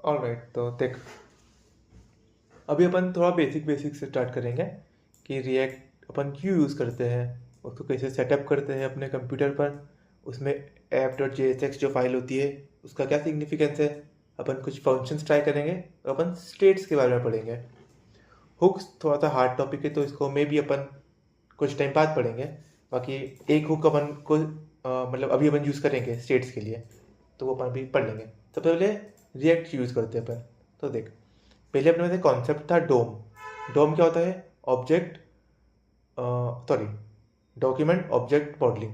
Alright, तो देख, अभी अपन थोड़ा बेसिक से स्टार्ट करेंगे कि रिएक्ट अपन क्यों यूज़ करते हैं, उसको कैसे सेटअप करते हैं अपने कंप्यूटर पर, उसमें app.jsx जो फाइल होती है उसका क्या सिग्निफिकेंस है, अपन कुछ फंक्शंस ट्राई करेंगे और अपन स्टेट्स के बारे में पढ़ेंगे। हुक्स थोड़ा सा हार्ड टॉपिक है तो इसको मे भी अपन कुछ टाइम बाद पढ़ेंगे। बाकी एक हुक अपन को मतलब अभी अपन यूज़ करेंगे स्टेट्स के लिए, तो वो अपन अभी पढ़ लेंगे। सबसे पहले रिएक्ट यूज़ करते हैं अपन। तो देख, पहले अपने पास कॉन्सेप्ट था डोम। डोम क्या होता है? Object sorry document object modelling.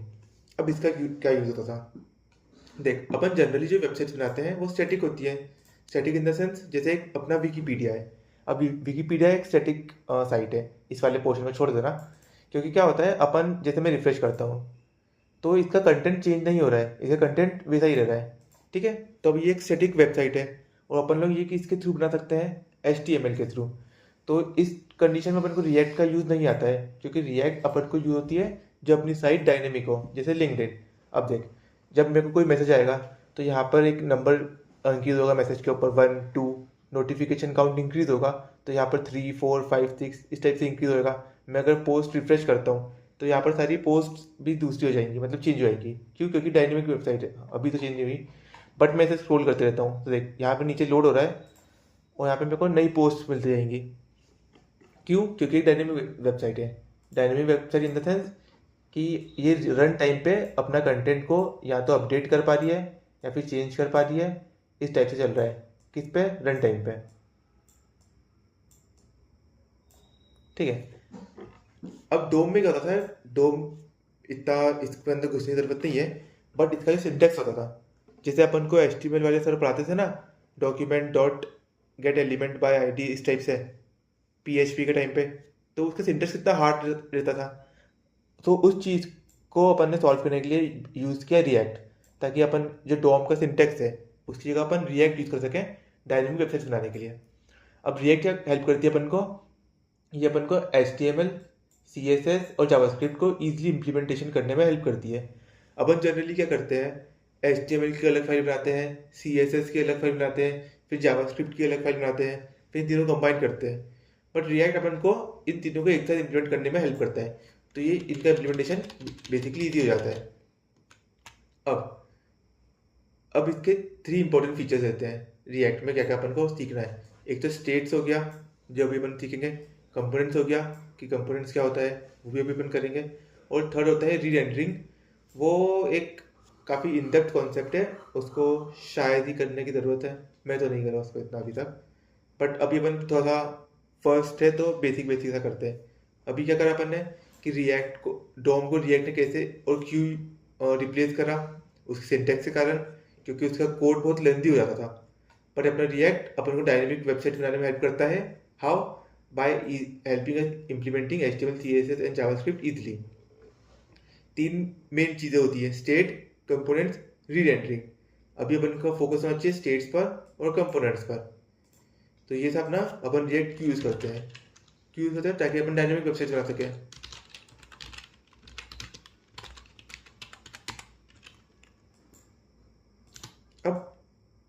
अब इसका क्या यूज़ होता था? देख, अपन जनरली जो वेबसाइट्स बनाते हैं वो स्टैटिक होती है। स्टैटिक इन द सेंस जैसे एक अपना विकीपीडिया है। अब विकीपीडिया एक स्टैटिक साइट है, इस वाले पोर्शन में छोड़ देना। क्योंकि क्या होता है, अपन जैसे मैं रिफ्रेश करता हूँ तो इसका कंटेंट चेंज नहीं हो रहा है, इसका कंटेंट वैसा ही रह रहा है। ठीक है, तो अब ये एक स्टैटिक वेबसाइट है और अपन लोग ये किसके थ्रू बना सकते हैं? HTML के थ्रू। तो इस कंडीशन में अपन को रिएक्ट का यूज़ नहीं आता है, क्योंकि रिएक्ट अपन को यूज़ होती है जब अपनी साइट डायनेमिक हो, जैसे लिंक्डइन। अब देख, जब मेरे को कोई मैसेज आएगा तो यहाँ पर एक नंबर इंक्रीज होगा मैसेज के ऊपर, 1 2, नोटिफिकेशन काउंट इंक्रीज होगा तो यहाँ पर 3 4 5 6 इस टाइप से इंक्रीज होगा। मैं अगर पोस्ट रिफ्रेश करता हूँ तो यहाँ पर सारी पोस्ट भी दूसरी हो जाएंगी, मतलब चेंज हो जाएगी। क्यों? क्योंकि डायनेमिक वेबसाइट है, अभी तो चेंज नहीं हुई, बट मैं इसे स्क्रॉल करते रहता हूँ तो देख यहाँ पे नीचे लोड हो रहा है और यहाँ पे मेरे को नई पोस्ट मिलती जाएंगी। क्यों? क्योंकि डायनेमिक वेबसाइट है। Dynamic website in the sense कि ये रन टाइम पे अपना कंटेंट को या तो अपडेट कर पा रही है या फिर चेंज कर पा रही है। इस टाइप से चल रहा है, किस पे? रन टाइम पे। ठीक है, अब डोम में क्या होता था? डोम इतना इसके अंदर घुसने की जरूरत नहीं है, बट इसका जो सिंटेक्स होता था, जैसे अपन को HTML वाले सर पढ़ाते थे ना, document dot gate element by ID, इस टाइप से PHP के टाइम पे, तो उसका सिंटेक्स कितना हार्ड रहता था। तो उस चीज़ को अपन ने सॉल्व करने के लिए यूज़ किया रिएक्ट, ताकि अपन जो डोम का सिंटेक्स है उसकी जगह अपन रिएक्ट यूज़ कर सकें डायनेमिक वेबसाइट बनाने के लिए। अब रिएक्ट क्या हेल्प करती है अपन को? ये अपन को HTML, CSS और जावास्क्रिप्ट को ईजिली इम्प्लीमेंटेशन करने में हेल्प करती है। अपन जनरली क्या करते हैं, HTML की अलग फाइल बनाते हैं, CSS की अलग फाइल बनाते हैं, फिर जावास्क्रिप्ट की अलग फाइल बनाते हैं, फिर इन तीनों कंबाइन करते हैं। बट रिएक्ट अपन को इन तीनों को एक साथ इम्प्लीमेंट करने में हेल्प करता है, तो ये इनका इम्प्लीमेंटेशन बेसिकली ईजी हो जाता है। अब अब इसके 3 इंपॉर्टेंट फीचर्स रहते हैं रिएक्ट में, क्या क्या अपन को सीखना है। एक तो स्टेट्स हो गया, जो अभी अपन सीखेंगे। कंपोनेंट्स हो गया कि कंपोनेंट्स क्या होता है, वो भी अभी अपन करेंगे। और थर्ड होता है री रेंडरिंग। वो एक काफ़ी इन डेप्थ कॉन्सेप्ट है, उसको शायद ही करने की ज़रूरत है, मैं तो नहीं करा उसको इतना अभी तक। बट अभी अपन थोड़ा सा फर्स्ट है तो बेसिक बेसिक सा करते हैं। अभी क्या करा अपन ने कि रिएक्ट को, डोम को रिएक्ट ने कैसे और क्यों रिप्लेस करा, उसके सिंटेक्स के कारण, क्योंकि उसका कोड बहुत लेंदी हो जाता था। पर अपना रिएक्ट अपन को डायनेमिक वेबसाइट बनाने में हेल्प करता है। How? By helping us implementing HTML, CSS and JavaScript easily. 3 main चीज़ें होती है, स्टेट, कंपोनेंट्स, री रेंडरिंग। अभी अपन का फोकस होना चाहिए स्टेट्स पर और कंपोनेंट्स पर। तो ये सब ना अपन रिएक्ट क्यों यूज़ करते हैं, क्यों यूज़ होता है? ताकि अपन डायनेमिक वेबसाइट बना सकें। अब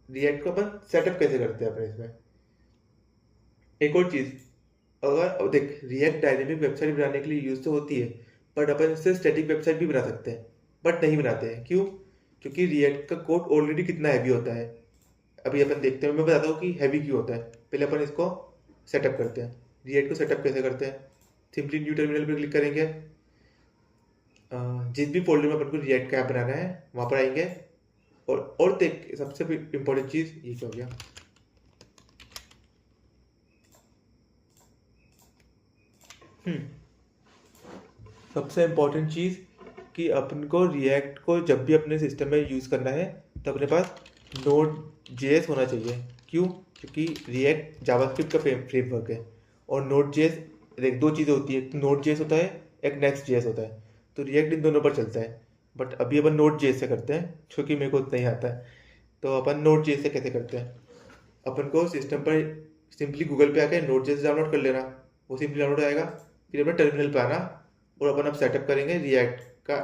रिएक्ट को अपन सेटअप कैसे करते हैं अपने इसमें? एक और चीज़, अगर अब देख, रिएक्ट डायनेमिक वेबसाइट बनाने के लिए यूज़ तो होती है, बट अपन इससे स्टैटिक वेबसाइट भी बना सकते हैं, बट नहीं बनाते हैं। क्यों? क्योंकि रिएक्ट का कोड ऑलरेडी कितना हैवी होता है। अभी अपन देखते हैं, मैं बताता हूँ कि हैवी क्यों होता है। पहले अपन इसको सेटअप करते हैं। रिएक्ट को सेटअप कैसे करते हैं? सिंपली न्यू टर्मिनल पर क्लिक करेंगे। जिस भी फोल्डर में अपन को रिएक्ट का ऐप बनाना है वहाँ पर आएंगे। और देख, सबसे इम्पोर्टेंट चीज़ ये क्या हो गया, सबसे इम्पोर्टेंट चीज़ कि अपन को रिएक्ट को जब भी अपने सिस्टम में यूज़ करना है तो अपने पास Node.js होना चाहिए। क्यों? क्योंकि रिएक्ट जावास्क्रिप्ट का फ्रेमवर्क है और Node.js, देख, 2 चीज़ें होती है, एक Node.js होता है, एक Next.js होता है। तो रिएक्ट इन दोनों पर चलता है, बट अभी अपन Node.js से करते हैं, क्योंकि मेरे को उतना ही आता है। तो अपन Node.js से कैसे करते हैं? अपन को सिस्टम पर सिंपली गूगल पे आके Node.js डाउनलोड कर लेना, वो सिंपली डाउनलोड आएगा। फिर अपने टर्मिनल पे आना और अपन अब सेटअप करेंगे रिएक्ट का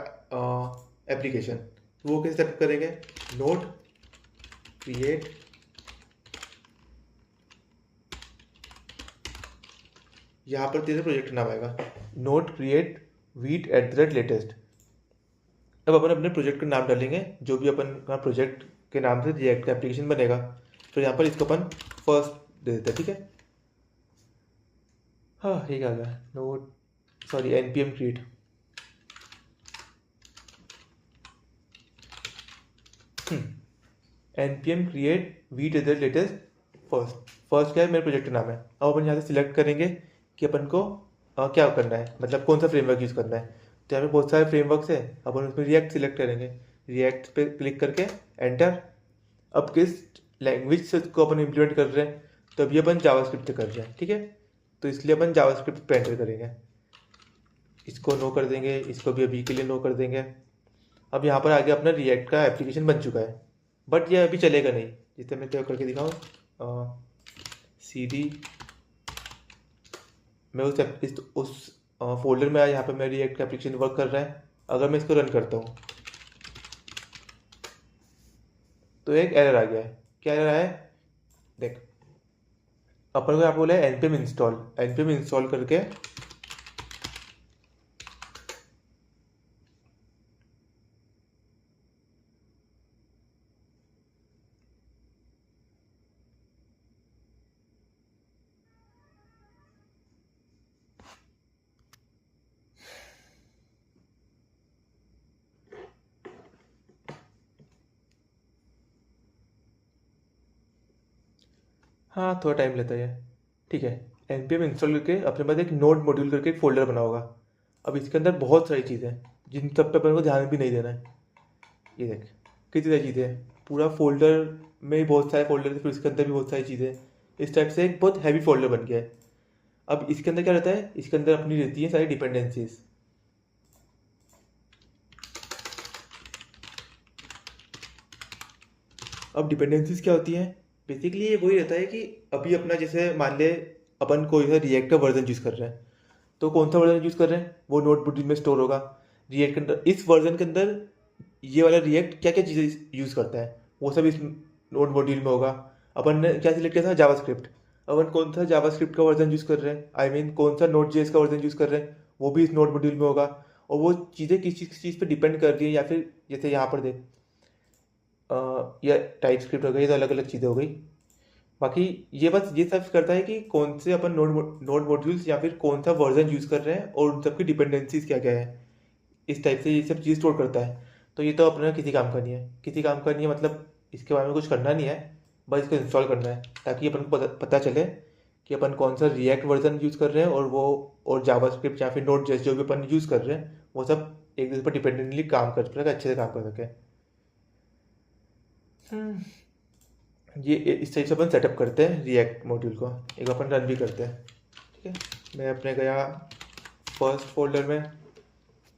एप्लीकेशन। तो वो कैसे सेटअप करेंगे? नोड क्रिएट यहाँ पर तेरे प्रोजेक्ट नाम आएगा नोट क्रिएट वीट @latest। अब अपन अपने प्रोजेक्ट का नाम डालेंगे, जो भी अपन का प्रोजेक्ट के नाम से रिएक्ट का एप्लीकेशन बनेगा। तो यहाँ पर इसको अपन फर्स्ट दे देते हैं, ठीक है। हाँ ठीक आ गया, note sorry npm create। npm create wheat @latest first. First क्या है, मेरे प्रोजेक्ट का नाम है। अब अपन यहाँ से सिलेक्ट करेंगे कि अपन को क्या करना है, मतलब कौन सा फ्रेमवर्क यूज़ करना है। तो यहाँ पे बहुत सारे फ्रेमवर्क्स है, अपन उसमें रिएक्ट सिलेक्ट करेंगे। रिएक्ट पे क्लिक करके एंटर। अब किस लैंग्वेज से उसको अपन इम्प्लीमेंट कर रहे हैं, तो अभी अपन जावास्क्रिप्ट से कर रहे हैं, ठीक है। तो इसलिए अपन जावास्क्रिप्ट पे एंटर करेंगे। इसको नो कर देंगे, इसको भी अभी के लिए नो कर देंगे। अब यहाँ पर आगे अपना रिएक्ट का एप्लीकेशन बन चुका है, बट ये अभी चलेगा नहीं। जिससे मैं क्या करके दिखाऊँ, cd मैं उस फोल्डर में आया, यहाँ पे मेरा रिएक्ट का एप्लीकेशन वर्क कर रहा है। अगर मैं इसको रन करता हूँ तो एक एरर आ गया है। क्या एरर है देख, अपन को यहाँ पे बोला है npm इंस्टॉल करके हाँ थोड़ा टाइम लेता है, ठीक है। npm इंस्टॉल करके अपने पास एक नोड मॉड्यूल करके एक फोल्डर बना होगा। अब इसके अंदर बहुत सारी चीज़ें हैं जिन सब पे अपन को ध्यान भी नहीं देना है। ये देख कितनी सारी चीज़ें हैं, पूरा फोल्डर में ही बहुत सारे फोल्डर थे, फिर इसके अंदर भी बहुत सारी चीज़ें। इस टाइप से एक बहुत हैवी फोल्डर बन गया है। अब इसके अंदर क्या रहता है, इसके अंदर अपनी रहती है सारी डिपेंडेंसीज। अब डिपेंडेंसीज क्या होती हैं, बेसिकली ये वही रहता है कि अभी अपना जैसे मान ले अपन कोई सा रिएक्ट का वर्जन यूज़ कर रहे हैं, तो कौन सा वर्जन यूज़ कर रहे हैं वो नोट मॉड्यूल में स्टोर होगा। रिएक्ट के अंदर इस वर्जन के अंदर ये वाला रिएक्ट क्या क्या चीज़ें यूज़ करता है वो सब इस नोट मॉड्यूल में होगा। अपन ने क्या सिलेक्ट किया था, जावास्क्रिप्ट। अपन कौन सा जावास्क्रिप्ट का वर्जन यूज़ कर रहे हैं, आई मीन कौन सा नोट जेएस का वर्जन यूज़ कर रहे हैं, वो भी इस नोट मॉड्यूल में होगा। और वो चीज़ें किस चीज़ पे डिपेंड कर रही है, या फिर जैसे यहाँ पर देख या टाइप स्क्रिप्ट हो गई, तो अलग अलग चीज़ें हो गई। बाकी ये बस ये सब करता है कि कौन से अपन नोड मॉड्यूल्स या फिर कौन सा वर्जन यूज़ कर रहे हैं और उन सब की डिपेंडेंसीज क्या क्या है, इस टाइप से ये सब चीज़ स्टोर करता है। तो ये तो अपना किसी काम का नहीं है, मतलब इसके बारे में कुछ करना नहीं है, बस इसको इंस्टॉल करना है ताकि अपन को पता चले कि अपन कौन सा रिएक्ट वर्जन यूज़ कर रहे हैं, और जावास्क्रिप्ट या फिर नोड जेएस जो भी अपन यूज़ कर रहे हैं वो सब एक दूसरे पर डिपेंडेंटली काम कर सके, अच्छे से काम कर सके। ये इस टाइप से अपन सेटअप करते हैं रिएक्ट मॉड्यूल को। एक अपन रन भी करते हैं, ठीक है। मैं अपने गया फर्स्ट फोल्डर में,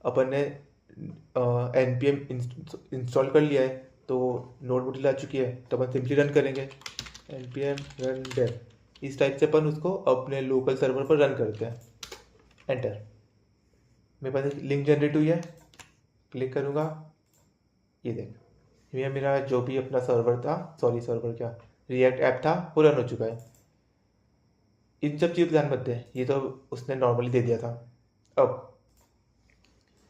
अपन ने npm इंस्टॉल कर लिया है, तो नोड मॉड्यूल आ चुकी है। तो अपन सिंपली रन करेंगे npm run dev। इस टाइप से अपन उसको अपने लोकल सर्वर पर रन करते हैं। एंटर। मेरे पास एक लिंक जनरेट हुई है, क्लिक करूँगा, ये देख ये मेरा जो भी अपना सर्वर था, सर्वर क्या रिएक्ट ऐप था, वो रन हो चुका है। इन सब चीज़ ध्यान मत दे, ये तो उसने नॉर्मली दे दिया था। अब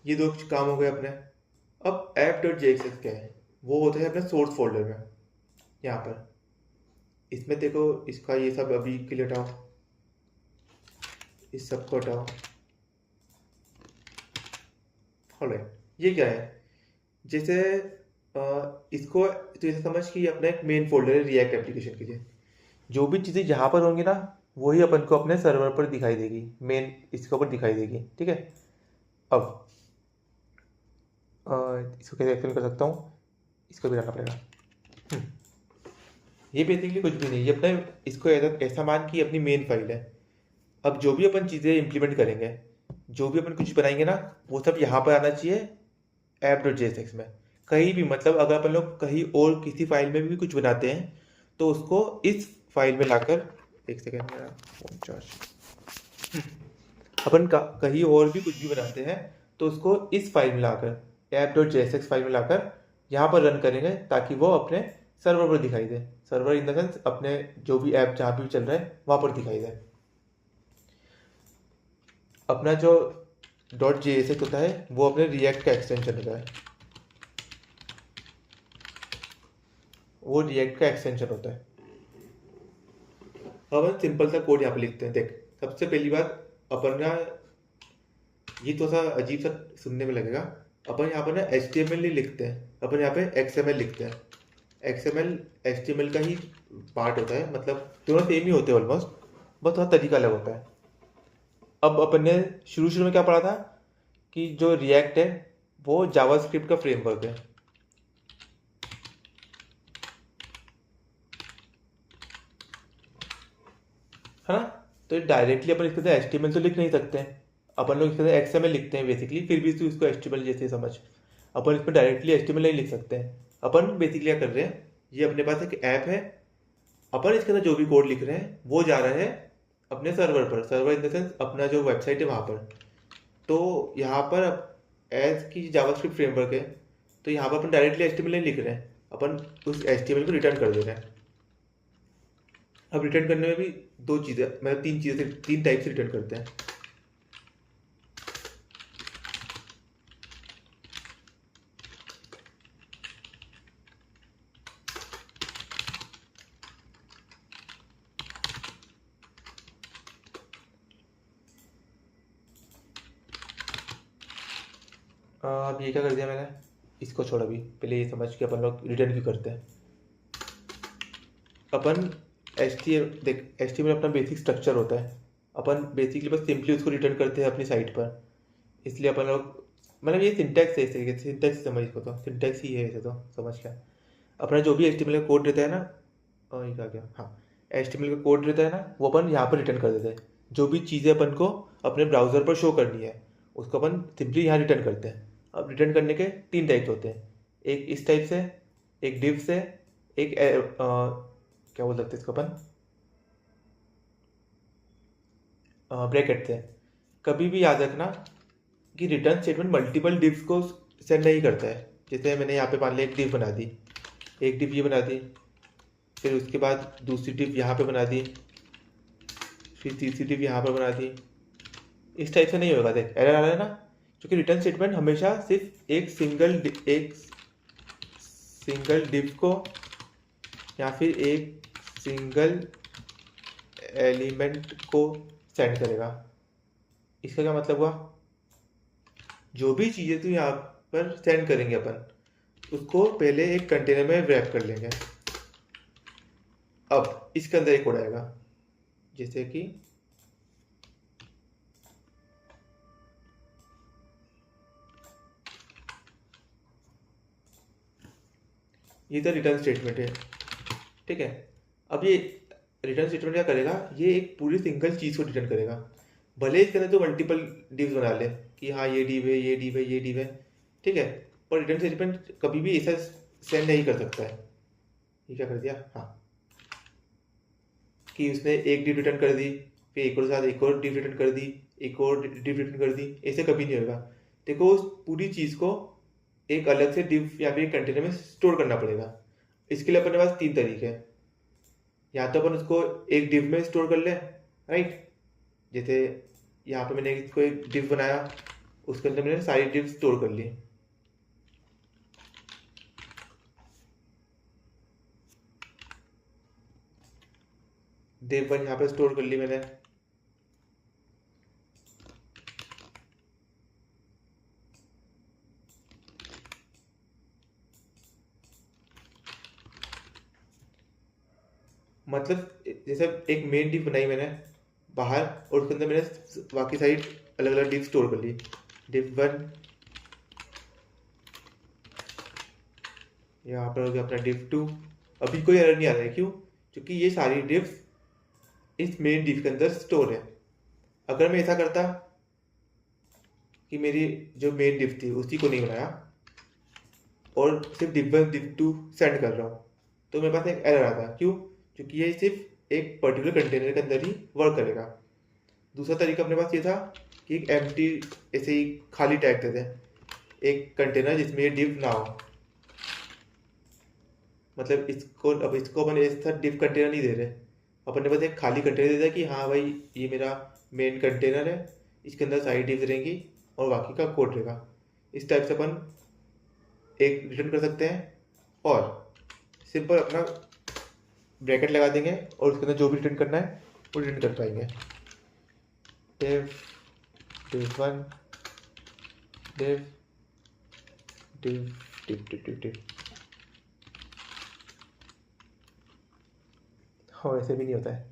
ये दो काम हो गए अपने। अब app.jxx क्या है, वो होता है अपने सोर्स फोल्डर में। यहाँ पर इसमें देखो, इसका ये सब अभी के लिए हटाओ, इस सब को हटाओ। ऑलराइट, ये क्या है, जैसे इसको तो ऐसे समझ कि अपना एक मेन फोल्डर है रिएक्ट एप्लीकेशन के लिए। जो भी चीज़ें यहाँ पर होंगी ना, वही अपन को अपने सर्वर पर दिखाई देगी, मेन इसके ऊपर दिखाई देगी, ठीक है। अब इसको कैसे एक्सप्लेन कर सकता हूँ, इसको भी रखना पड़ेगा। ये बेसिकली कुछ भी नहीं, ये अपने इसको ऐसा मान कि अपनी मेन फाइल है। अब जो भी अपन चीज़ें इम्प्लीमेंट करेंगे, जो भी अपन कुछ बनाएंगे ना, वो सब यहाँ पर आना चाहिए app.jsx में। कहीं भी, मतलब अगर अपन लोग कहीं और किसी फाइल में भी कुछ बनाते हैं तो उसको इस फाइल में लाकर, एक सेकेंड मेरा फोन चार्ज, अपन कहीं और भी कुछ भी बनाते हैं तो उसको इस फाइल में लाकर app.jsx फाइल में लाकर यहाँ पर रन करेंगे, ताकि वो अपने सर्वर पर दिखाई दे। सर्वर इन द सेंस अपने जो भी ऐप जहाँ भी चल रहा है वहाँ पर दिखाई दे। अपना जो .jsx होता है वो अपने रिएक्ट का एक्सटेंशन होता है, वो रिएक्ट का एक्सटेंशन होता है। अब हम सिंपल सा कोड यहाँ पे लिखते हैं। देख, सबसे पहली बात, अपन ना, ये थोड़ा सा अजीब सा सुनने में लगेगा, अपन यहाँ पर ना HTML नहीं लिखते हैं, अपन यहाँ पे XML लिखते हैं। XML HTML का ही पार्ट होता है, मतलब दोनों सेम ही होते हैं ऑलमोस्ट, बस थोड़ा तरीका अलग होता है। अब अपन ने शुरू शुरू में क्या पढ़ा था कि जो रिएक्ट है वो जावास्क्रिप्ट का फ्रेमवर्क है ना। तो डायरेक्टली अपन इसके अंदर HTML तो लिख नहीं सकते हैं, अपन लोग इसके अंदर XML लिखते हैं बेसिकली, फिर भी तो इसको HTML जैसे समझ, अपन इसमें डायरेक्टली HTML नहीं लिख सकते हैं। अपन बेसिकली क्या कर रहे हैं, ये अपने पास एक ऐप है, अपन इसके अंदर जो भी कोड लिख रहे हैं वो जा रहा है अपने सर्वर पर, सर्वर इन द सेंस अपना जो वेबसाइट है वहाँ पर। तो यहाँ पर एज की जावास्क्रिप्ट फ्रेमवर्क है, तो यहाँ पर अपन डायरेक्टली HTML नहीं लिख रहे हैं, अपन उस HTML को रिटर्न कर दे रहे हैं। अब रिटर्न करने में भी दो चीज़ें, मतलब तीन चीज़ें, तीन टाइप से रिटर्न करते हैं। अब ये क्या कर दिया मैंने, इसको छोड़, अभी पहले ये समझ के अपन लोग रिटर्न क्यों करते हैं। अपन देख, HTML अपना बेसिक स्ट्रक्चर होता है, अपन बेसिकली बस सिंपली उसको रिटर्न करते हैं अपनी साइट पर, इसलिए अपन लोग, मतलब ये सिंटैक्स है, इस तरीके से सिंटैक्स समझ इसको, तो सिंटैक्स ही है ऐसे, तो समझ क्या। अपना जो भी HTML का कोड रहता है ना, ये क्या गया, हाँ, HTML का कोड रहता है ना, वो अपन यहाँ पर रिटर्न कर देते हैं। जो भी चीज़ें अपन को अपने ब्राउज़र पर शो करनी है उसको अपन सिंपली यहाँ रिटर्न करते हैं। अब रिटर्न करने के तीन टाइप्स होते हैं, एक इस टाइप से, एक डिव से, एक क्या बोल सकते हैं इसको अपन, ब्रैकेट से। कभी भी याद रखना कि रिटर्न स्टेटमेंट मल्टीपल डिव्स को सेंड नहीं करता है। जैसे मैंने यहाँ पे मान लिया एक डिव बना दी, एक डिव ये बना दी, फिर उसके बाद दूसरी डिव यहाँ पे बना दी, फिर तीसरी डिव यहाँ पर बना दी, इस टाइप से नहीं होगा। देख, एरर आ रहा है ना, क्योंकि रिटर्न स्टेटमेंट हमेशा सिर्फ एक सिंगल डिव को या फिर एक सिंगल एलिमेंट को सेंड करेगा। इसका क्या मतलब हुआ, जो भी चीज़ें तो यहाँ पर सेंड करेंगे अपन, उसको पहले एक कंटेनर में रैप कर लेंगे। अब इसके अंदर एक कोड आएगा, जैसे कि ये तो रिटर्न स्टेटमेंट है, ठीक है। अब ये रिटर्न स्टेटमेंट क्या करेगा, ये एक पूरी सिंगल चीज़ को रिटर्न करेगा, भले इसके अंदर तो मल्टीपल डिव्स बना ले कि हाँ ये डिव है, ये डिव है, ये डिव है, ठीक है, पर रिटर्न स्टेटमेंट कभी भी ऐसा सेंड नहीं कर सकता है। ये क्या कर दिया, हाँ, कि उसने एक डिव रिटर्न कर दी, फिर एक और साथ एक और डिव रिटर्न कर दी, एक और डिव रिटर्न कर दी, ऐसे कभी नहीं होगा। देखो, उस पूरी चीज़ को एक अलग से डिव या फिर कंटेनर में स्टोर करना पड़ेगा। इसके लिए अपने पास तीन तरीके हैं, या तो अपन उसको एक डिव में स्टोर कर ले, राइट, जैसे यहाँ पे मैंने इसको एक डिव बनाया, उसके अंदर मैंने सारी डिव स्टोर कर ली, डिव वन यहाँ पे स्टोर कर ली मैंने, मतलब जैसे एक मेन डिव बनाई मैंने बाहर, और उसके अंदर मैंने बाकी सारी अलग अलग डिव स्टोर कर ली, डिव वन यहाँ पर हो गया अपना डिव टू। अभी कोई एरर नहीं आ रहा है, क्यों, क्योंकि ये सारी डिव्स इस मेन डिव के अंदर स्टोर है। अगर मैं ऐसा करता कि मेरी जो मेन डिव थी उसी को नहीं बनाया और सिर्फ div one div to send कर रहा हूँ, तो मेरे पास एक एरर आता, क्यों, क्योंकि ये सिर्फ एक पर्टिकुलर कंटेनर के अंदर ही वर्क करेगा। दूसरा तरीका अपने पास ये था कि एक एम्प्टी ऐसे ही खाली टैग दे दें, एक कंटेनर जिसमें ये डिव ना हो, मतलब इसको अपन ऐसा डिव कंटेनर नहीं दे रहे, अपन ने बस एक खाली कंटेनर दे दिया कि हाँ भाई ये मेरा मेन कंटेनर है, इसके अंदर सारी डिव्स रहेंगी और बाकी का कोड रहेगा। इस टाइप से अपन एक रिटर्न कर सकते हैं और सिंपल अपना ब्रैकेट लगा देंगे और उसके अंदर जो भी रिटर्न करना है वो रिटर्न कर पाएंगे। div div1 div div div div div div। हाँ ऐसे भी नहीं होता है।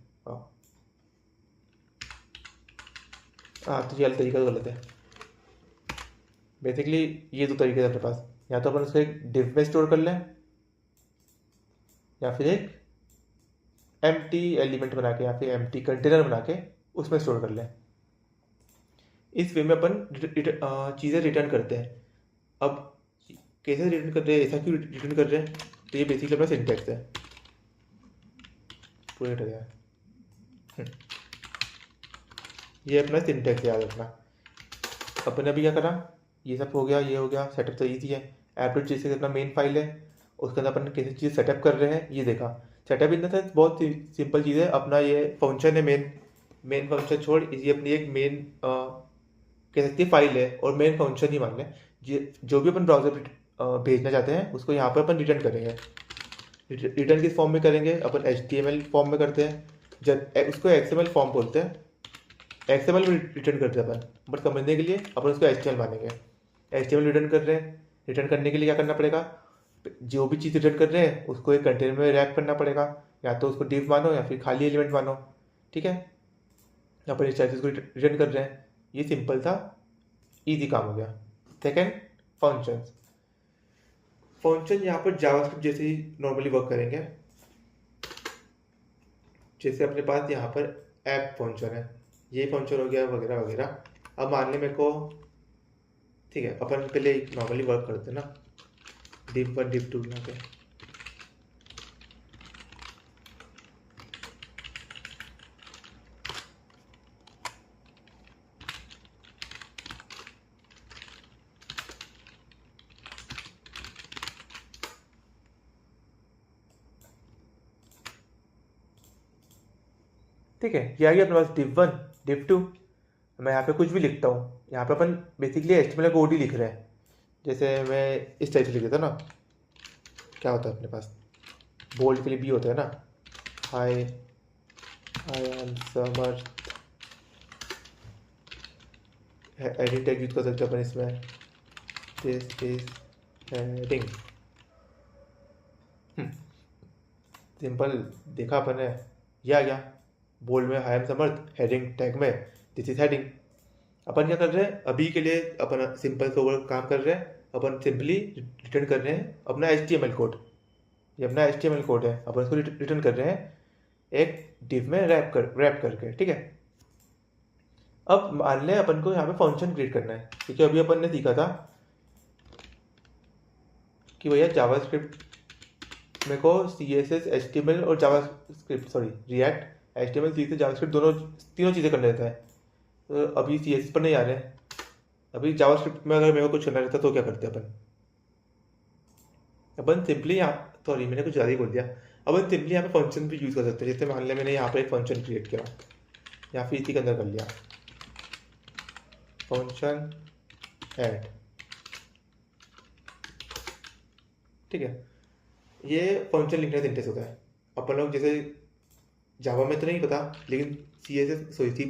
हाँ तो ये वाला तरीका तो गलत है। बेसिकली ये दो तरीके हैं अपने पास, या तो अपन उसको एक डिव में स्टोर कर लें या फिर एक एम्प्टी एलिमेंट बना के या फिर एम्प्टी कंटेनर बना के उसमें स्टोर कर लें। इस वे में अपन चीज़ें रिटर्न करते हैं। अब कैसे रिटर्न कर रहे हैं, ऐसा क्यों रिटर्न कर रहे हैं, तो ये बेसिकली अपना सिंटैक्स है। पूरा हट गया। ये अपना सिंटैक्स याद रखना। अपन ने अभी क्या करा, ये सब हो गया, ये हो गया, सेटअप तो ईजी है। ऐप जैसे अपना मेन फाइल है, उसके अंदर अपन कैसे चीज़ सेटअप कर रहे हैं ये देखा। सेटअप इन द सेंस बहुत सिंपल चीज़ है। अपना ये फंक्शन है, मेन फंक्शन छोड़ ये अपनी एक मेन कह सकते हैं फाइल है और मेन फंक्शन ही मान लें। जो भी अपन ब्राउजर भेजना चाहते हैं उसको यहाँ पर अपन रिटर्न करेंगे। रिटर्न किस फॉर्म में करेंगे, अपन HTML फॉर्म में करते हैं, जब उसको XML फॉर्म बोलते हैं। XML में रिटर्न करते हैं अपन, बट समझने के लिए अपन उसको HTML मानेंगे। HTML रिटर्न कर रहे हैं, रिटर्न करने के लिए क्या करना पड़ेगा, जो भी चीज़ रिटर्न कर रहे हैं उसको एक कंटेनर में रैप करना पड़ेगा, या तो उसको डिव मानो या फिर खाली एलिमेंट मानो। ठीक है, अपन इस टाइप से उसको रिटर्न कर रहे हैं। ये सिंपल था, इजी काम हो गया। Second, functions. फंक्शन यहाँ पर जावास्क्रिप्ट जैसे ही नॉर्मली वर्क करेंगे। जैसे अपने पास यहाँ पर ऐप फंक्शन है, ये फंक्शन हो गया वगैरह वगैरह। अब मान लें मेरे को, ठीक है, अपन पहले नॉर्मली वर्क करते हैं ना, div1 div2 बना के। ठीक है, ये आ गया अपने पास div1 div2। मैं यहाँ पे कुछ भी लिखता हूँ, यहाँ पे अपन बेसिकली HTML कोड ही लिख रहे हैं। जैसे मैं इस टाइप से लिख देता ना, क्या होता है अपने पास, बोल्ड के लिए बी होता है ना, hi I am Samarth. Edit tag use कर सकते हैं अपन इसमें, दिस इज हेडिंग। सिंपल देखा अपन ने, ये आ गया बोल्ड में हाई एम समर्थ, हेडिंग टैग में दिस इज हेडिंग। अपन क्या कर रहे हैं अभी के लिए, अपन सिंपल से ओवर काम कर रहे हैं। अपन सिंपली रिटर्न कर रहे हैं अपना HTML कोड। ये अपना HTML कोड है, अपन इसको रिटर्न कर रहे हैं एक डिव में रैप करके। ठीक है, अब मान लें अपन को यहाँ पे फंक्शन क्रिएट करना है, क्योंकि अभी अपन ने सीखा था कि भैया जावास्क्रिप्ट मेरे को CSS HTML और रिएक्ट HTML CSS जावास्क्रिप्ट तीनों चीज़ें करने देता है। तो अभी CSS पर नहीं आ रहे हैं, अभी जावास्क्रिप्ट में अगर मेरे को कुछ करना रहता तो क्या करते अपन सिंपली यहाँ, सॉरी मैंने कुछ ज़्यादा ही बोल दिया। अपन सिंपली यहाँ पे फंक्शन भी यूज़ कर सकते हैं। जैसे मान लिया मैंने यहाँ पे एक फंक्शन क्रिएट किया या फिर इसी के अंदर कर लिया फंक्शन ऐड। ठीक है, ये फंक्शन लिखने का सिंटेक्स होता है। अपन लोग जैसे जावा में तो नहीं पता, लेकिन C++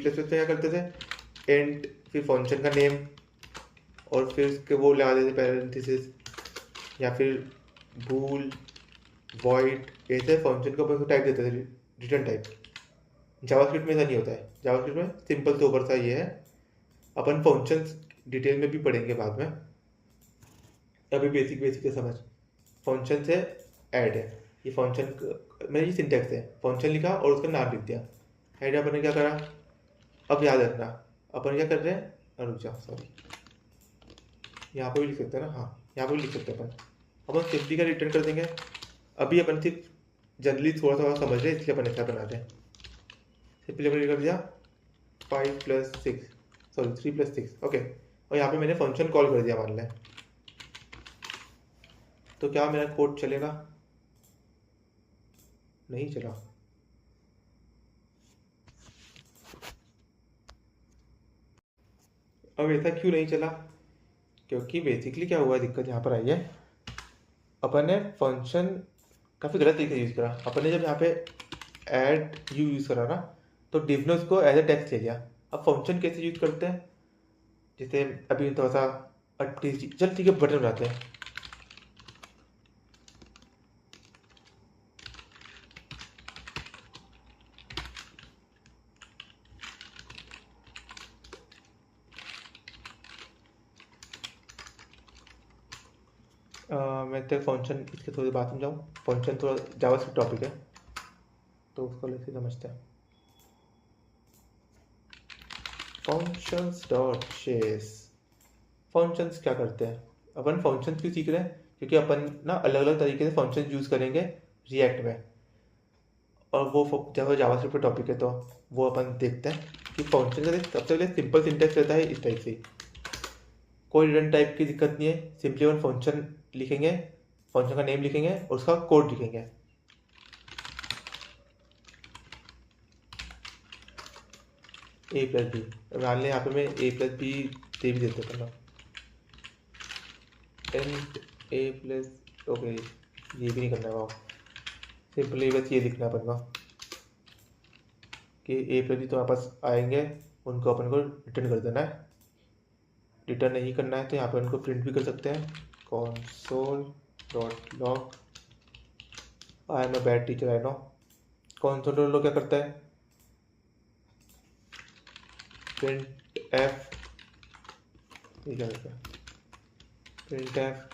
में क्या करते थे, एंड फिर फंक्शन का नेम और फिर उसके वो लगा देते पैरेंथेसिस, या फिर बूल वॉइड, ऐसे फंक्शन को अपन टाइप देते थे, रिटर्न टाइप। जावास्क्रिप्ट में ऐसा नहीं होता है। जावास्क्रिप्ट में सिंपल से ऊपर सा ये है। अपन फंक्शंस डिटेल में भी पढ़ेंगे बाद में, अभी बेसिक से समझ। फंक्शन से ऐड है, ये फंक्शन में ये सिंटैक्स है, फंक्शन लिखा और उसका नाम लिख दिया। ऐड अपन ने क्या करा, अब याद रखना अपन क्या कर रहे हैं, रुक जाओ सॉरी, यहाँ पर भी लिख सकते हैं ना, हाँ यहाँ पर भी लिख सकते हैं अपन सिंपली का रिटर्न कर देंगे। अभी अपन सिर्फ जनरली थोड़ा सा समझ रहे हैं इसलिए अपन ऐसा बनाते हैं। सिंपली अपन कर दिया 5 + 6 सॉरी 3 + 6 ओके, और यहाँ पे मैंने फंक्शन कॉल कर दिया मान लें, तो क्या मेरा कोड चलेगा, नहीं चला। अब ऐसा क्यों नहीं चला? क्योंकि बेसिकली क्या हुआ, दिक्कत यहाँ पर आई है, अपन ने फंक्शन काफ़ी गलत तरीके से यूज़ करा। अपन ने जब यहाँ पे ऐड यू यूज़ करा ना, तो डिव ने उसको एज ए टेक्स्ट ले लिया। अब फंक्शन कैसे यूज़ करते हैं, जैसे अभी थोड़ा सा चल ठीक है, बटन बनाते हैं। मैं तेरे फंक्शन इसके थोड़ी बात समझाऊँ। फंक्शन थोड़ा जावास्क्रिप्ट टॉपिक है, तो उसको लेके समझते हैं। फंक्शंस डॉट शेस। फंक्शंस क्या करते हैं? अपन फंक्शंस क्यों सीख रहे हैं? क्योंकि अपन ना अलग अलग तरीके से फंक्शन यूज़ करेंगे रिएक्ट में, और वो जब जावास्क्रिप्ट का टॉपिक है तो वो अपन देखते हैं कि फंक्शन का सबसे पहले सिंपल सिंटेक्स रहता है इस टाइप से। कोई रिटर्न टाइप की दिक्कत नहीं है, सिंपली अपन फंक्शन लिखेंगे, फंक्शन का नेम लिखेंगे और उसका कोड लिखेंगे। ए प्लस बी, मान लें यहाँ पे मैं ए प्लस बी दे भी देते हैं, एंड ए प्लस, ओके ये भी नहीं करना है, सिंपली बस ये लिखना है अपन को कि ए प्लस बी तो वापस आएंगे, उनको अपन को रिटर्न कर देना है। रिटर्न नहीं करना है तो यहाँ पे उनको प्रिंट भी कर सकते हैं, console dot log I am a bad teacher I know. console dot log क्या करता है, प्रिंट एफ, ये क्या करता है, प्रिंट एफ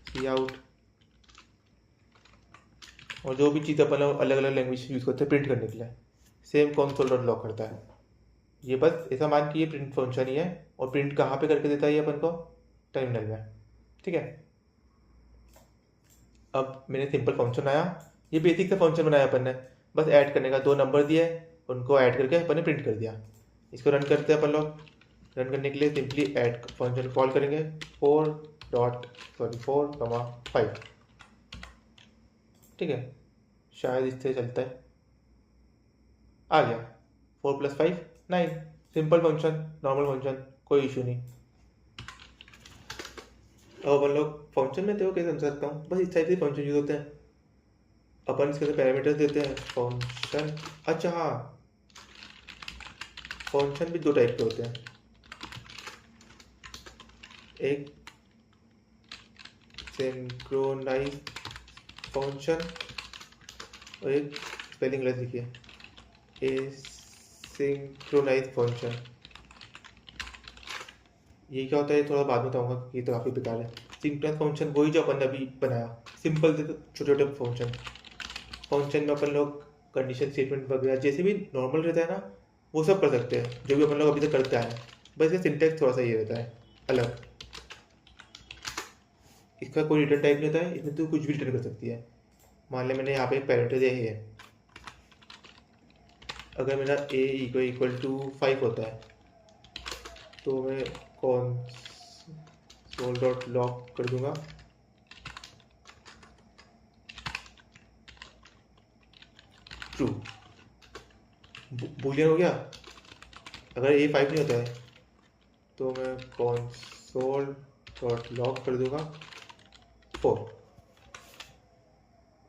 सी आउट, और जो भी चीज़ अपन अलग अलग लैंग्वेज यूज़ करते हैं प्रिंट करने के लिए, सेम console डॉट लॉग करता है। ये बस ऐसा मान कि ये प्रिंट फंक्शन ही है, और प्रिंट कहाँ पे करके देता है ये अपन को, टर्मिनल में, ठीक है। अब मैंने सिंपल फंक्शन आया, ये बेसिक सा फंक्शन बनाया अपन ने, बस ऐड करने का, दो नंबर दिए, उनको ऐड करके अपन ने प्रिंट कर दिया। इसको रन करते हैं अपन लोग। रन करने के लिए सिंपली ऐड फंक्शन कॉल करेंगे, 4.5, ठीक है, शायद इससे चलता है, आ गया 4 + 5 9, सिंपल फंक्शन, नॉर्मल फंक्शन, कोई इशू नहीं। अब अपन लोग फंक्शन में देखो कैसे समझ सकता हूँ, बस इस टाइप से फंक्शन यूज होते हैं। अपन इसके अंदर पैरामीटर्स देते हैं फंक्शन। अच्छा हाँ, फंक्शन भी दो टाइप के होते हैं, एक सिंक्रोनाइज फंक्शन और एक स्पेलिंग गलत लिखिए, एसिंक्रोनाइज फंक्शन। ये क्या होता है थोड़ा बाद में बताऊंगा, ये तो काफ़ी बेकार है। सिंक्रोनाइज फंक्शन वही जो अपन ने अभी बनाया, सिंपल थे, छोटे छोटे फंक्शन। फंक्शन में अपन लोग कंडीशन स्टेटमेंट वगैरह जैसे भी नॉर्मल रहता है ना, वो सब कर सकते हैं, जो भी अपन लोग अभी तक करते आए हैं। बस इसका सिंटेक्स थोड़ा सा ये रहता है अलग, इसका कोई रिटर्न टाइप नहीं होता है, इसमें तो कुछ भी रिटर्न कर सकती है। मान लें मैंने यहाँ पे एक पैरामीटर दिया है, अगर मेरा a इक्वल टू 5 होता है तो मैं console डॉट लॉग कर दूंगा, ट्रू, बूलियन हो गया। अगर a 5 नहीं होता है तो मैं console डॉट लॉग कर दूंगा 4।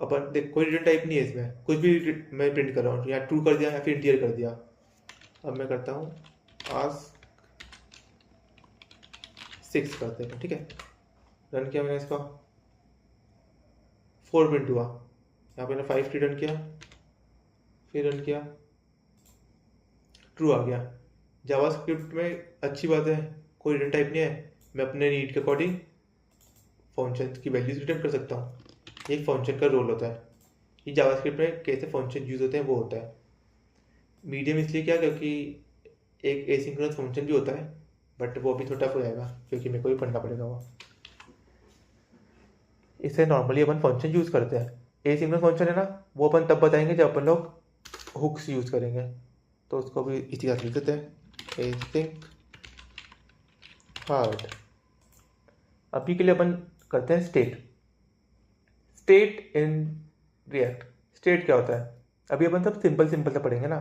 अपन देख कोई रिटर्न टाइप नहीं है इसमें, कुछ भी मैं प्रिंट कर रहा हूँ, या ट्रू कर दिया या फिर इंटीजर कर दिया। अब मैं करता हूँ आस्क 6 करते हैं, ठीक है। रन किया मैंने इसका, 4 प्रिंट हुआ, यहाँ पे मैंने 5 रिटर्न किया, फिर रन किया, ट्रू आ गया। जावास्क्रिप्ट में अच्छी बात है, कोई रिटर्न टाइप नहीं है, मैं अपने नीड के अकॉर्डिंग फंक्शन की वैल्यूज रिटर्न कर सकता हूँ। एक फंक्शन का रोल होता है, ये जावास्क्रिप्ट में कैसे फंक्शन यूज होते हैं वो होता है। मीडियम इसलिए क्या, क्योंकि एक एसिंक्रोनस फंक्शन भी होता है, बट वो अभी थोड़ा टफ हो जाएगा क्योंकि मेरे को भी पढ़ना पड़ेगा वो। इससे नॉर्मली अपन फंक्शन यूज़ करते हैं, एसिंक्रोनस फंक्शन है ना, वो अपन तब बताएंगे जब अपन लोग हुक्स यूज़ करेंगे, तो उसको भी इसी का लिख देते हैं, एसिंक हार्ड। अभी के लिए अपन करते हैं स्टेट इन रिएक्ट। स्टेट क्या होता है अभी अपन सब सिंपल सिंपल से पढ़ेंगे ना।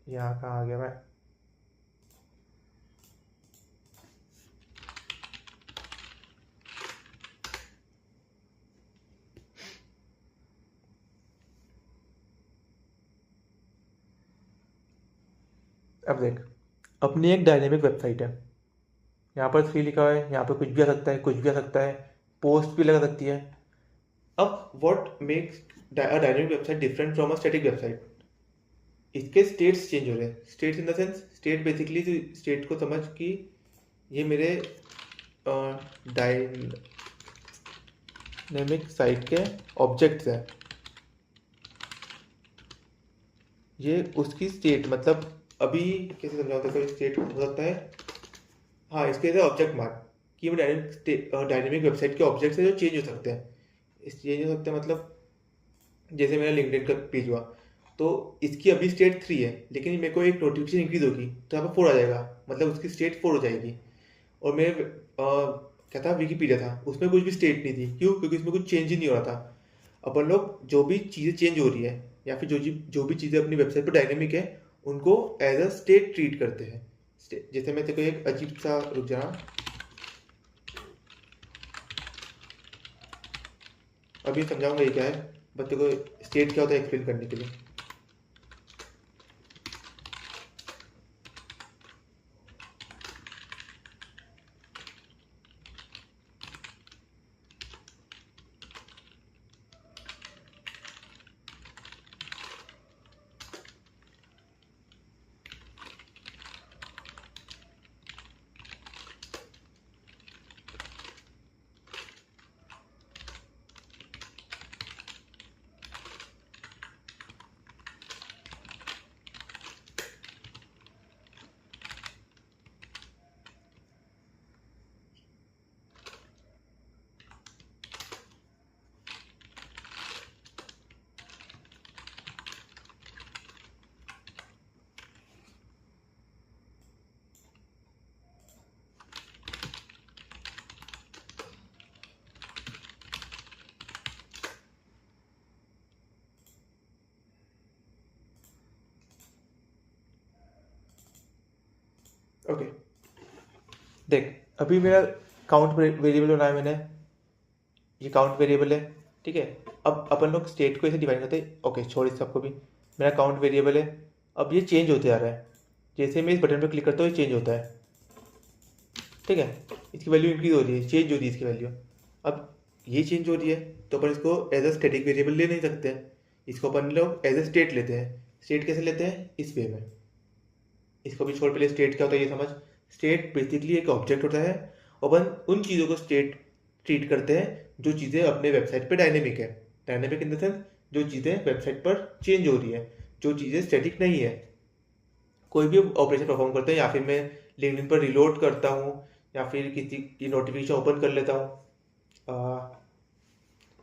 यहाँ कहाँ आ गया मैं, अब देख, अपनी एक डायनेमिक वेबसाइट है, यहाँ पर 3 लिखा है, यहाँ पर कुछ भी आ सकता है, कुछ भी आ सकता है, पोस्ट भी लगा सकती है। अब what makes a dynamic website different from a static website? इसके स्टेट्स चेंज हो रहे हैं। States in the sense, state basically state को समझ कि ये मेरे डायनेमिक साइट के ऑब्जेक्ट्स हैं, ये उसकी स्टेट, मतलब अभी कैसे समझाऊँ तेरे को, स्टेट हो सकता है, हाँ इसके लिए ऑब्जेक्ट मार्क कि डायनेमिक वेबसाइट के ऑब्जेक्ट्स हैं जो चेंज हो सकते हैं। इस चेंज हो सकते हैं मतलब जैसे मेरा लिंक्डइन का पेज हुआ, तो इसकी अभी स्टेट 3 है, लेकिन मेरे को एक नोटिफिकेशन इंक्रीज होगी तो यहाँ पर 4 आ जाएगा, मतलब उसकी स्टेट 4 हो जाएगी। और मेरे क्या था, विकीपीडिया था, उसमें कुछ भी स्टेट नहीं थी। क्यों? क्योंकि उसमें कुछ चेंज ही नहीं हो रहा था। अपन लोग जो भी चीज़ें चेंज हो रही है या फिर जो भी चीज़ें अपनी वेबसाइट पर डायनेमिक है उनको एज अ स्टेट ट्रीट करते हैं। जैसे मैं तेरे को एक अजीब सा, रुक जा, अभी समझाऊंगा ये क्या है, बच्चों को स्टेट क्या होता है एक्सप्लेन करने के लिए। ओके देख, अभी मेरा काउंट वेरिएबल बनाया मैंने, ये काउंट वेरिएबल है, ठीक है। अब अपन लोग स्टेट को ऐसे डिफाइन करते हैं, ओके छोड़ इस सबको भी, मेरा काउंट वेरिएबल है। अब ये चेंज होते जा रहा है, जैसे मैं इस बटन पर क्लिक करता हूँ ये चेंज होता है, ठीक है। इसकी वैल्यू इंक्रीज हो रही है, चेंज हो रही है इसकी वैल्यू। अब ये चेंज हो रही है तो अपन इसको एज अ स्टैटिक वेरिएबल ले नहीं सकते हैं, इसको अपन लोग एज अ स्टेट लेते हैं। स्टेट कैसे लेते हैं? इस वे में। इसको भी छोड़, पहले स्टेट क्या होता है ये समझ। स्टेट बेसिकली एक ऑब्जेक्ट होता है, अपन उन चीज़ों को स्टेट ट्रीट करते हैं जो चीज़ें अपने वेबसाइट पे डायनेमिक है। डायनेमिक इन द सेंस जो चीज़ें वेबसाइट पर चेंज हो रही है, जो चीज़ें स्टैटिक नहीं है। कोई भी ऑपरेशन परफॉर्म करते हैं, या फिर मैं लिंक्डइन पर रिलोड करता हूँ, या फिर किसी की नोटिफिकेशन ओपन कर लेता हूँ,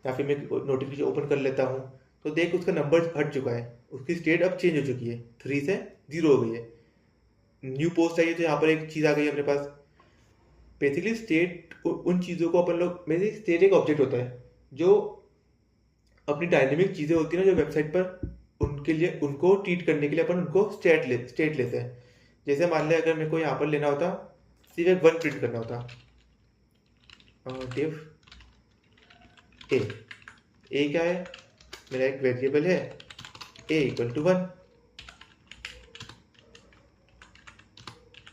या फिर मैं नोटिफिकेशन ओपन कर लेता हूँ, तो देख उसका नंबर हट चुका है, उसकी स्टेट अब चेंज हो चुकी है, 3 से 0 हो गई है। न्यू पोस्ट आई है तो यहाँ पर एक चीज़ आ गई है अपने पास। बेसिकली स्टेट उन चीज़ों को अपन लोग, मेरे स्टेट एक ऑब्जेक्ट होता है जो अपनी डायनेमिक चीज़ें होती है ना जो वेबसाइट पर, उनके लिए उनको ट्रीट करने के लिए अपन उनको स्टेट लेते हैं। जैसे मान लिया अगर मेरे को यहाँ पर लेना होता, सिर्फ एक 1 प्रिंट करना होता, डिव ए क्या है, मेरा एक वेरिएबल है ए इक्वल टू 1।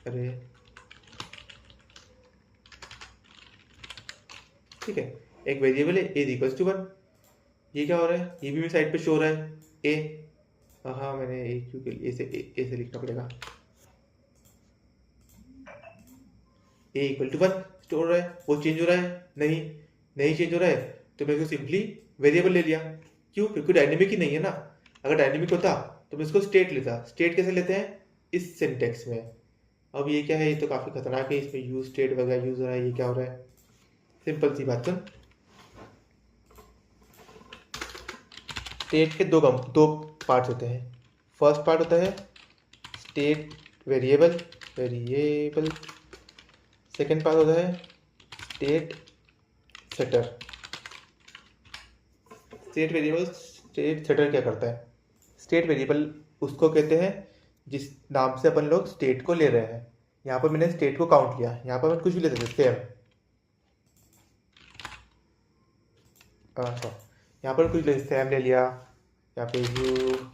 अरे ठीक है, एक वेरिएबल है ए इक्वल टू 1। ये क्या हो रहा है, ये भी मेरी साइड पे शो हो रहा है ए। हाँ मैंने ए क्यू के लिए ए से लिखना पड़ेगा। ए इक्वल टू 1 स्टोर हो रहा है, वो चेंज हो रहा है? नहीं चेंज हो रहा है, तो मैं इसको सिंपली वेरिएबल ले लिया। क्यों? क्योंकि डायनेमिक ही नहीं है ना। अगर डायनेमिक होता तो मैं इसको स्टेट लेता। स्टेट कैसे लेते हैं? इस सिंटेक्स में। अब ये क्या है, ये तो काफ़ी खतरनाक है, इसमें यूज स्टेट वगैरह यूज हो रहा है, ये क्या हो रहा है? सिंपल सी बात सुन, स्टेट के दो पार्ट्स होते हैं। फर्स्ट पार्ट होता है स्टेट वेरिएबल, सेकेंड पार्ट होता है state setter. State variable, state setter क्या करता है? स्टेट वेरिएबल उसको कहते हैं जिस नाम से अपन लोग स्टेट को ले रहे हैं। यहाँ पर मैंने स्टेट को काउंट किया, यहाँ पर मैं कुछ भी ले सकते हैं, अच्छा यहाँ पर कुछ ले सैम ले लिया, या फिर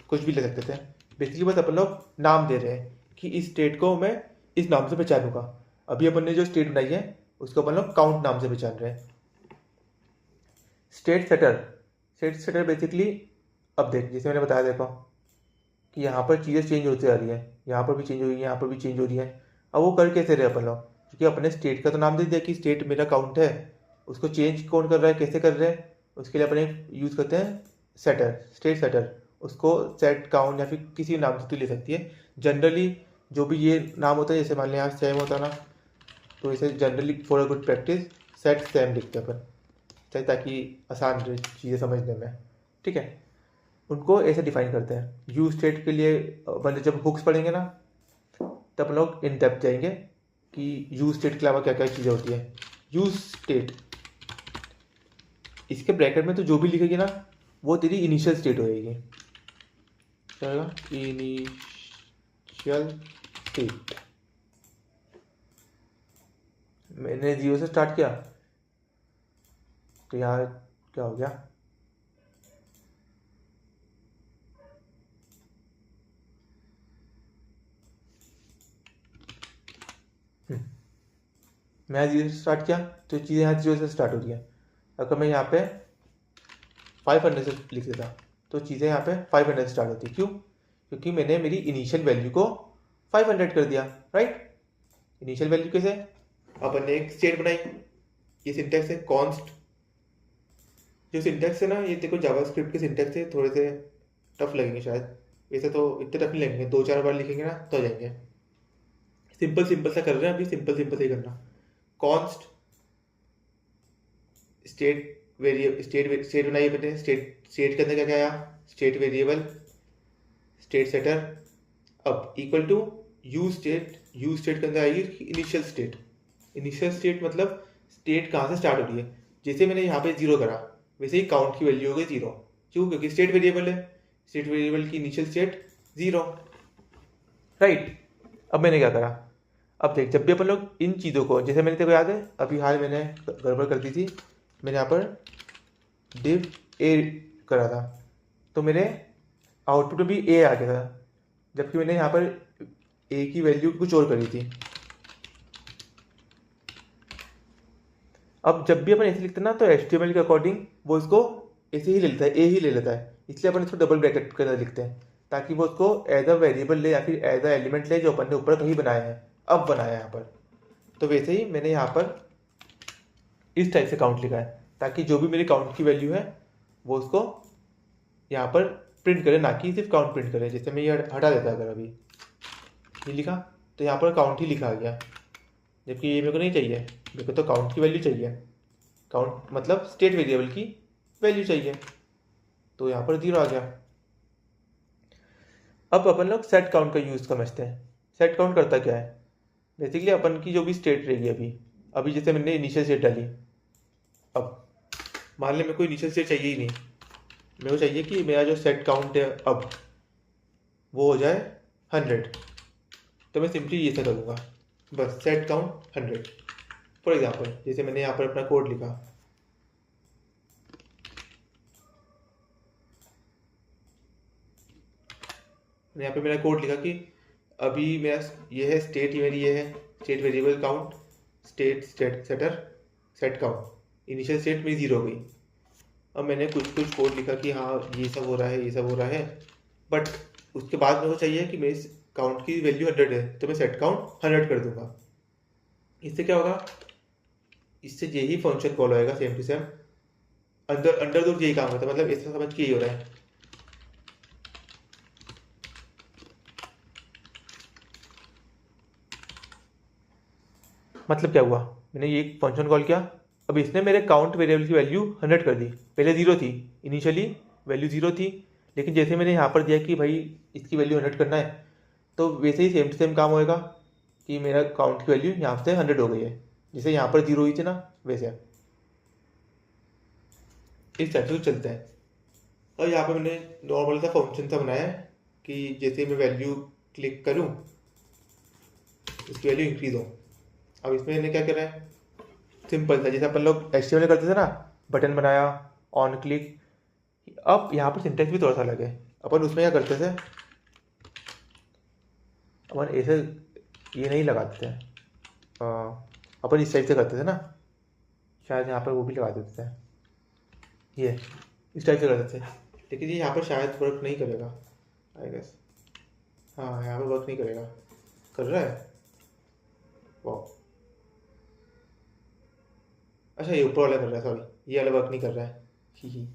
कुछ भी ले सकते थे। बेसिकली बस अपन लोग नाम दे रहे हैं कि इस स्टेट को मैं इस नाम से पहचानूंगा। अभी अपन ने जो स्टेट बनाई है उसको अपन लोग काउंट नाम से पहचान रहे हैं। स्टेट सेटर बेसिकली, अब देख जैसे मैंने बताया देखो कि यहाँ पर चीज़ें चेंज होती आ रही है, यहाँ पर भी चेंज हो रही है, यहाँ पर भी चेंज हो रही है। अब वो कर कैसे रहे अपन लोग, क्योंकि अपने स्टेट का तो नाम दे दिया कि स्टेट मेरा काउंट है, उसको चेंज कौन कर रहा है, कैसे कर रहे हैं, उसके लिए अपने यूज़ करते हैं सेटर, स्टेट सेटर। उसको सेट काउंट या फिर किसी नाम से तो ले सकती है। जनरली जो भी ये नाम होता है, जैसे मान लिया यहाँ सेम होता ना, तो इसे generally for a good practice set same लिखते हैं अपन, चाहे ताकि आसान रहे चीज़ें समझने में। ठीक है, उनको ऐसे डिफाइन करते हैं। यू स्टेट के लिए मतलब जब हुक्स पढ़ेंगे ना तब हम लोग इन डेप्थ जाएंगे कि यू स्टेट के अलावा क्या क्या चीज़ें होती है। यू स्टेट, इसके ब्रैकेट में तो जो भी लिखेगी ना वो तेरी इनिशियल स्टेट होएगी। चलेगा, इनिशियल स्टेट। मैंने 0 से स्टार्ट किया तो यहाँ क्या हो गया, मैं 0 से स्टार्ट किया तो चीज़ें यहाँ 0 से स्टार्ट हो रही है। अगर मैं यहाँ पे 500 से लिख देता तो चीज़ें यहाँ पे 500 से स्टार्ट होती। क्यों? क्योंकि मैंने मेरी इनिशियल वैल्यू को 500 कर दिया। राइट, इनिशियल वैल्यू कैसे, अपन ने एक स्टेट बनाई, ये सिंटैक्स है कॉन्स्ट। जो सिंटैक्स है ना, ये देखो जावास्क्रिप्ट के सिंटैक्स है, थोड़े से टफ लगेंगे शायद, वैसे तो इतने टफ नहीं लगेंगे, 2-4 बार लिखेंगे ना तो आ जाएंगे। सिंपल सिंपल सा कर रहे हैं अभी, सिंपल सिंपल से ही करना। कॉन्स्ट स्टेट वेरिएबल, स्टेट बनाई अपने, स्टेट के अंदर क्या क्या आया, स्टेट वेरिएबल, स्टेट सेटर। अब इक्वल टू यू स्टेट के अंदर आएगी इनिशियल स्टेट। इनिशियल स्टेट मतलब स्टेट कहाँ से स्टार्ट हो रही है। जैसे मैंने यहाँ पे 0 करा वैसे ही काउंट की वैल्यू हो गई 0। क्यों? क्योंकि स्टेट वेरिएबल है, स्टेट वेरिएबल की इनिशियल स्टेट 0। राइट, अब मैंने क्या करा, अब देख जब भी अपन लोग इन चीज़ों को, जैसे मैंने तेरे को याद है अभी हाल मैंने गड़बड़ कर दी थी, मैंने यहाँ पर div a करा था तो मेरे आउटपुट में भी a आ गया था, जबकि मैंने यहाँ पर a की वैल्यू कुछ और करी थी। अब जब भी अपन ऐसे लिखते हैं ना तो HTML के अकॉर्डिंग वो इसको ऐसे ही ले लेता है, a ही ले लेता है, इसलिए अपन इसको डबल ब्रैकेट के अंदर लिखते हैं ताकि वो उसको एज अ वेरिएबल ले या फिर एज अ एलिमेंट ले जो अपन ने ऊपर कहीं बनाया है, अब बनाया है यहाँ पर। तो वैसे ही मैंने यहाँ पर इस टाइप से काउंट लिखा है ताकि जो भी मेरी काउंट की वैल्यू है वो उसको यहाँ पर प्रिंट करे, ना कि सिर्फ काउंट प्रिंट करे। जैसे मैं ये हटा देता अगर अभी ये लिखा तो यहाँ पर काउंट ही लिखा गया, जबकि ये मेरे को नहीं चाहिए, मेरे को तो काउंट की वैल्यू चाहिए। काउंट मतलब स्टेट वेरिएबल की वैल्यू चाहिए, तो यहाँ पर 0 आ गया। अब अपन लोग सेट काउंट का यूज़ समझते हैं। सेट काउंट करता क्या है, बेसिकली अपन की जो भी स्टेट रहेगी अभी जैसे मैंने इनिशियल स्टेट डाली, अब मान लें मेरे को इनिशियल स्टेट चाहिए ही नहीं, मेरे को चाहिए कि मेरा जो सेट काउंट है अब वो हो जाए 100, तो मैं सिंपली ये से करूँगा, बस सेट काउंट 100। फॉर एग्जाम्पल जैसे मैंने यहाँ पर अपना कोड लिखा, यहाँ पे मेरा कोड लिखा कि अभी मेरा ये है स्टेट, मेरी ये है state variable count, state setter set count, initial state मेरी 0 हो गई। अब मैंने कुछ कोड लिखा कि हाँ ये सब हो रहा है, ये सब हो रहा है, बट उसके बाद मेरे को चाहिए कि मेरी काउंट की वैल्यू 100 है, तो मैं सेट काउंट 100 कर दूंगा। इससे क्या होगा, इससे यही फंक्शन कॉल होएगा सेम टू सेम, अंडर दूर यही काम होता है, मतलब ऐसा समझ के यही हो रहा है। मतलब क्या हुआ, मैंने ये फंक्शन कॉल किया, अब इसने मेरे काउंट वेरिएबल की वैल्यू 100 कर दी। पहले 0 थी, इनिशियली वैल्यू 0 थी, लेकिन जैसे मैंने यहाँ पर दिया कि भाई इसकी वैल्यू 100 करना है, तो वैसे ही सेम टू सेम काम होएगा कि मेरा काउंट की वैल्यू यहाँ से 100 हो गई है, जैसे यहाँ पर 0 हुई थी ना, वैसे इस टाइप से चलता है। और यहाँ पर मैंने नॉर्मल सा फंक्शन सा बनाया है कि जैसे मैं वैल्यू क्लिक करूँ इसकी वैल्यू इंक्रीज हो। अब इसमें मैंने क्या करा है, सिंपल था, जैसे अपन लोग HTML में करते थे ना, बटन बनाया, ऑन क्लिक। अब यहाँ पर सिंटेक्स भी थोड़ा सा अलग है, अपन उसमें क्या करते थे, अपन ऐसे ये नहीं लगाते थे, अपन इस टाइप से करते थे ना, शायद यहाँ पर वो भी लगा देते थे, ये इस टाइप से करते थे, लेकिन ये यहाँ पर शायद वर्क नहीं करेगा आई गेस। हाँ यहाँ पर वर्क नहीं करेगा, कर रहा है वाह। अच्छा ये ऊपर वाला कर रहा है, सॉरी ये वाला वर्क नहीं कर रहा है, ही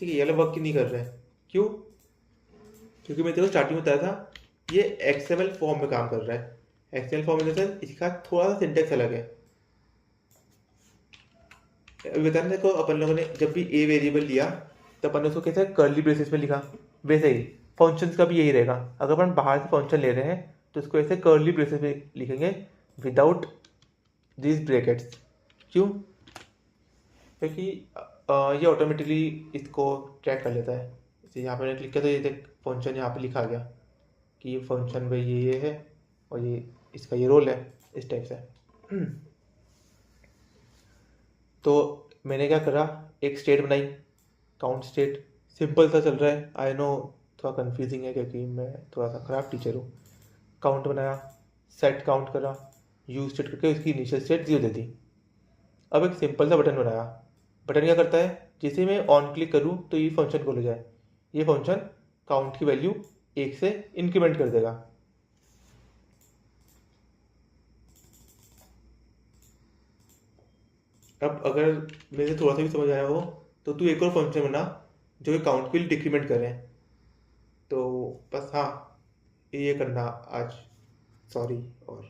ठीक है, ये वाला वर्क नहीं कर रहा है, क्यों? क्योंकि मैं तेरे को स्टार्टिंग में बताया था ये एक्सएमएल फॉर्म में काम कर रहा है। एक्सएमएल फॉर्म में सर इसका थोड़ा सा सिंटेक्स अलग है। अभी बताया ना को अपन लोगों ने जब भी ए वेरिएबल लिया तो अपन ने उसको कैसे कर्ली ब्रेसेस में लिखा, वैसे ही फंक्शंस का भी यही रहेगा। अगर अपन बाहर से फंक्शन ले रहे हैं तो इसको ऐसे कर्ली ब्रेसेस में लिखेंगे विदाउट दिस ब्रैकेट्स। क्यों? क्योंकि ये ऑटोमेटिकली इसको ट्रैक कर लेता है। जैसे यहाँ पर मैंने क्लिक किया तो ये देख फंक्शन यहाँ पे लिखा गया कि ये फंक्शन भाई ये है और ये इसका ये रोल है, इस टाइप से। तो मैंने क्या करा, एक स्टेट बनाई, काउंट स्टेट, सिंपल सा चल रहा है, आई नो थोड़ा कंफ्यूजिंग है क्योंकि मैं थोड़ा सा ख़राब टीचर हूँ। काउंट बनाया, सेट काउंट करा, यूज स्टेट करके उसकी इनिशियल स्टेट 0 दे दी। अब एक सिंपल सा बटन बनाया, बटन क्या करता है, जैसे मैं ऑन क्लिक करूँ तो ये फंक्शन खोल हो जाए, ये फंक्शन काउंट की वैल्यू 1 से इंक्रीमेंट कर देगा। अब अगर मेरे थोड़ा सा भी समझ आया हो तो तू एक और फंक्शन बना जो कि काउंट को डिक्रीमेंट करे। तो बस हाँ ये करना आज, सॉरी और